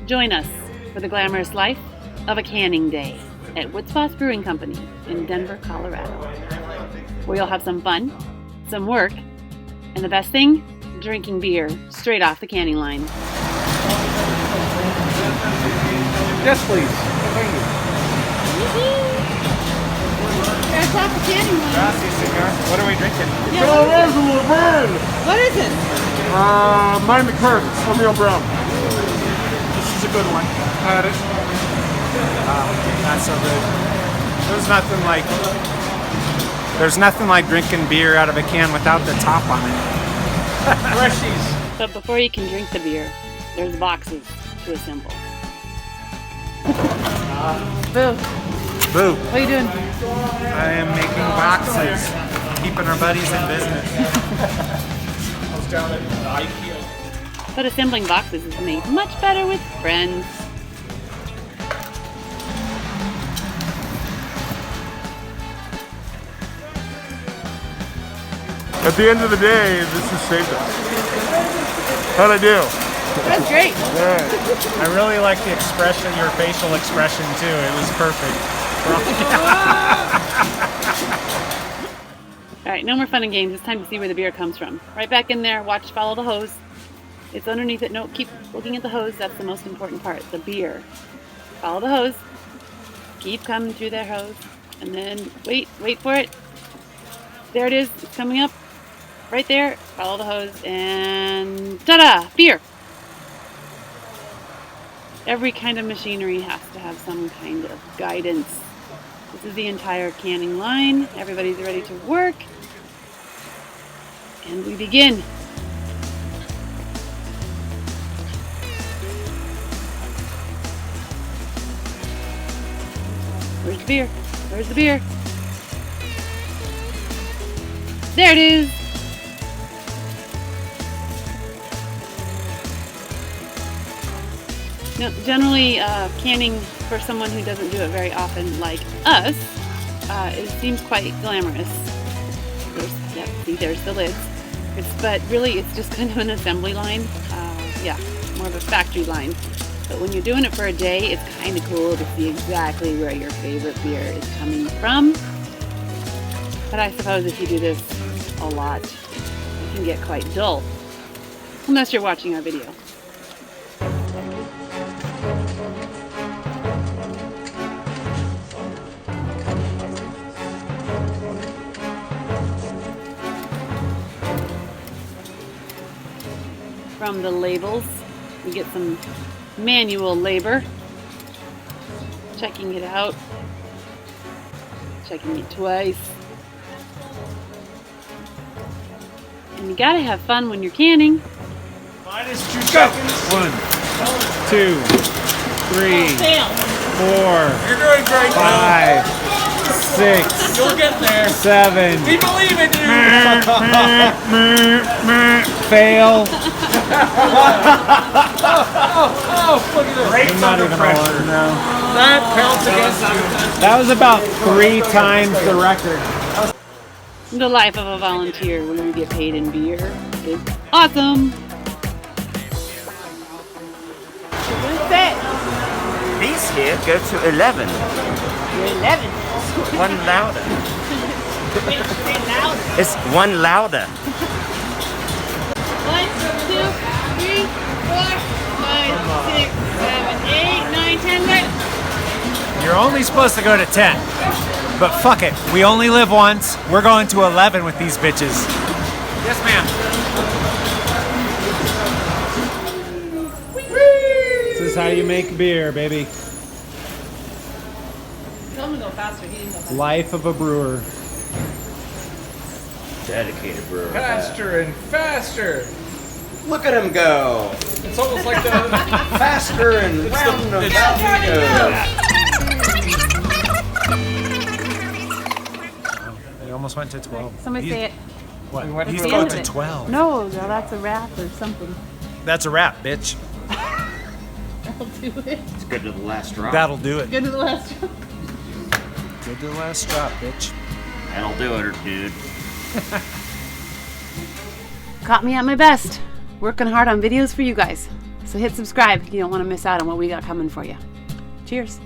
Join us for the glamorous life of a canning day at Woods Boss Brewing Company in Denver, Colorado, where you'll have some fun, some work, and the best thing, drinking beer straight off the canning line. Yes, please. Thank you. Straight off the canning line. Gracias, senor. What are we drinking? What is it? Mine McCurd, oatmeal brown. This is a good one. Had it. Not so good. There's nothing like drinking beer out of a can without the top on it. Freshies. But before you can drink the beer, there's boxes to assemble. Boo. Boo. What are you doing? I am making boxes, keeping our buddies in business. But assembling boxes is made much better with friends. At the end of the day, this has saved us. How'd I do? That's great. Yeah. I really like the expression, your facial expression too. It was perfect. All right, no more fun and games. It's time to see where the beer comes from. Right back in there, watch, follow the hose. It's underneath it. No, keep looking at the hose. That's the most important part, the beer. Follow the hose. Keep coming through that hose. And then wait for it. There it is. It's coming up. Right there. Follow the hose and ta-da! Beer! Every kind of machinery has to have some kind of guidance. This is the entire canning line. Everybody's ready to work. And we begin. Where's the beer? Where's the beer? There it is! Now, generally, canning for someone who doesn't do it very often, like us, it seems quite glamorous. There's the lids. But really, it's just kind of an assembly line. More of a factory line. But when you're doing it for a day, it's kind of cool to see exactly where your favorite beer is coming from. But I suppose if you do this a lot, it can get quite dull. Unless you're watching our video. From the labels, we get some manual labor. Checking it out. Checking it twice. And you gotta have fun when you're canning. Minus 2 seconds. 1, 2, 3, 4, You're doing great, 5, 6, You'll get there. 7. We believe in you. Fail. Look at this. Great under pressure. That counts against you. That was about 3 times the record. The life of a volunteer when you get paid in beer is awesome. These here go to 11. You're 11. One louder. Wait, say louder. It's one louder. 1, 2, 3, 4, 5, 6, 7, 8, 9, 10, right? You're only supposed to go to 10. But fuck it. We only live once. We're going to 11 with these bitches. Yes, ma'am. This is how you make beer, baby. Tell him to go faster. He didn't go faster. Life of a brewer. Dedicated brewer. Faster and faster. Look at him go. It's almost like the Faster and round and it's- He almost went to 12. Somebody say it. What? went He's to going 11. to 12. No, that's a rap or something. That's a wrap, bitch. That'll do it. It's good to the last drop. That'll do it. Good to the last one. Good to the last drop, bitch. That'll do it, dude. Caught me at my best. Working hard on videos for you guys. So hit subscribe if you don't want to miss out on what we got coming for you. Cheers.